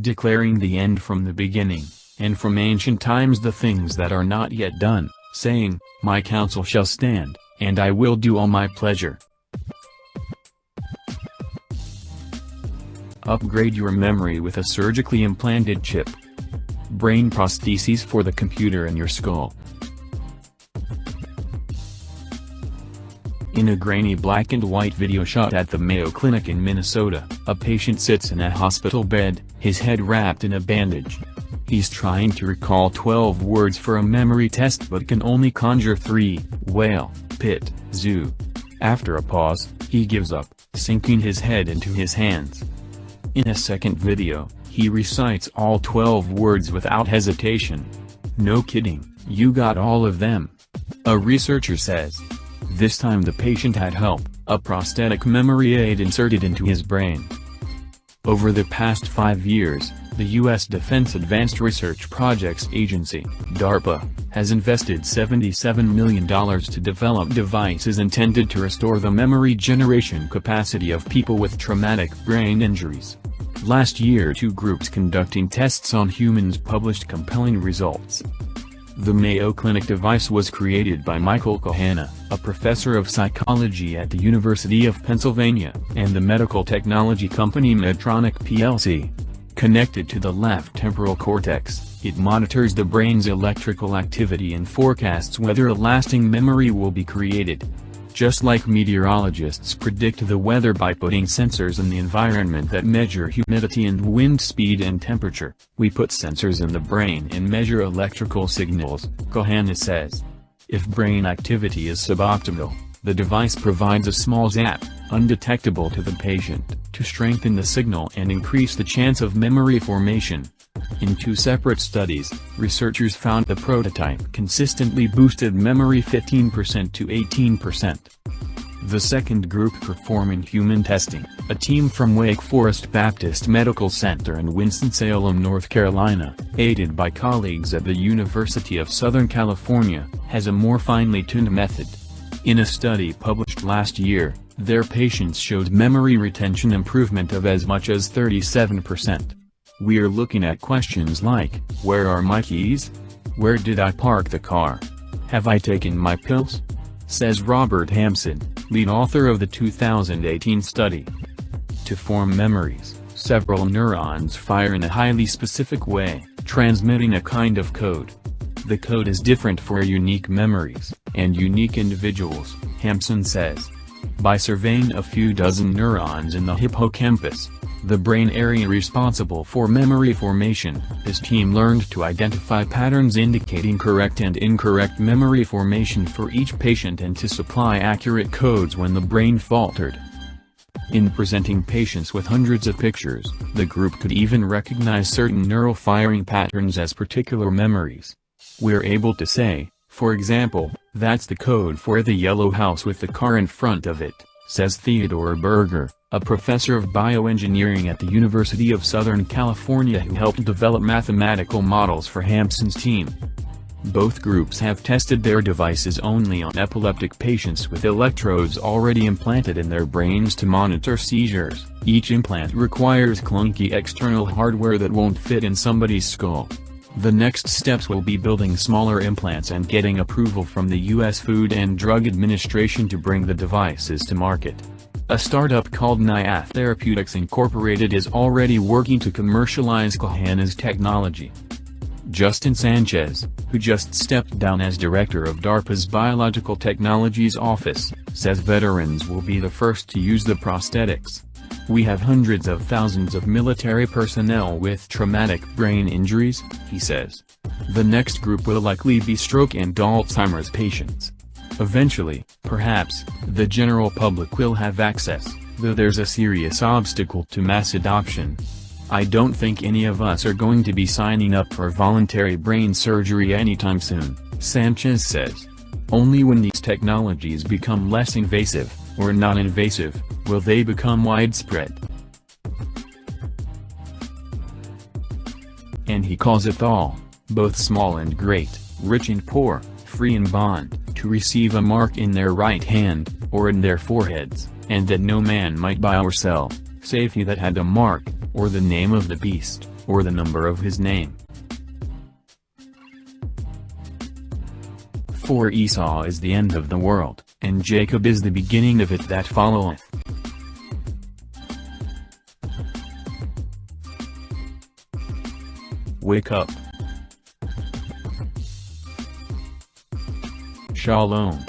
declaring the end from the beginning, and from ancient times the things that are not yet done, saying, My counsel shall stand, and I will do all my pleasure. Upgrade your memory with a surgically implanted chip. Brain prostheses for the computer in your skull. In a grainy black and white video shot at the Mayo Clinic in Minnesota, a patient sits in a hospital bed, his head wrapped in a bandage. He's trying to recall 12 words for a memory test but can only conjure 3, whale, pit, zoo. After a pause, he gives up, sinking his head into his hands. In a second video, he recites all 12 words without hesitation. No kidding, you got all of them. A researcher says. This time the patient had help, a prosthetic memory aid inserted into his brain. Over the past 5 years, the U.S. Defense Advanced Research Projects Agency, DARPA, has invested $77 million to develop devices intended to restore the memory generation capacity of people with traumatic brain injuries. Last year 2 groups conducting tests on humans published compelling results. The Mayo Clinic device was created by Michael Kahana, a professor of psychology at the University of Pennsylvania, and the medical technology company Medtronic plc. Connected to the left temporal cortex, it monitors the brain's electrical activity and forecasts whether a lasting memory will be created. Just like meteorologists predict the weather by putting sensors in the environment that measure humidity and wind speed and temperature, we put sensors in the brain and measure electrical signals, Kahana says. If brain activity is suboptimal, the device provides a small zap, undetectable to the patient, to strengthen the signal and increase the chance of memory formation. In 2 separate studies, researchers found the prototype consistently boosted memory 15% to 18%. The second group performing human testing, a team from Wake Forest Baptist Medical Center in Winston-Salem, North Carolina, aided by colleagues at the University of Southern California, has a more finely tuned method. In a study published last year, their patients showed memory retention improvement of as much as 37%. We're looking at questions like, where are my keys? Where did I park the car? Have I taken my pills? Says Robert Hampson, lead author of the 2018 study. To form memories, several neurons fire in a highly specific way, transmitting a kind of code. The code is different for unique memories, and unique individuals, Hampson says. By surveying a few dozen neurons in the hippocampus, the brain area responsible for memory formation, his team learned to identify patterns indicating correct and incorrect memory formation for each patient and to supply accurate codes when the brain faltered. In presenting patients with hundreds of pictures, the group could even recognize certain neural firing patterns as particular memories. We're able to say, for example, that's the code for the yellow house with the car in front of it, says Theodore Berger, a professor of bioengineering at the University of Southern California who helped develop mathematical models for Hampson's team. Both groups have tested their devices only on epileptic patients with electrodes already implanted in their brains to monitor seizures. Each implant requires clunky external hardware that won't fit in somebody's skull. The next steps will be building smaller implants and getting approval from the U.S. Food and Drug Administration to bring the devices to market. A startup called Nyath Therapeutics Incorporated is already working to commercialize Kahana's technology. Justin Sanchez, who just stepped down as director of DARPA's Biological Technologies Office, says veterans will be the first to use the prosthetics. We have hundreds of thousands of military personnel with traumatic brain injuries, he says. The next group will likely be stroke and Alzheimer's patients. Eventually, perhaps, the general public will have access, though there's a serious obstacle to mass adoption. I don't think any of us are going to be signing up for voluntary brain surgery anytime soon, Sanchez says. Only when these technologies become less invasive, or non-invasive, will they become widespread. And he causeth all, both small and great, rich and poor, free and bond, to receive a mark in their right hand, or in their foreheads, and that no man might buy or sell, save he that had a mark, or the name of the beast, or the number of his name. For Esau is the end of the world, and Jacob is the beginning of it that followeth. Wake up. Shalom.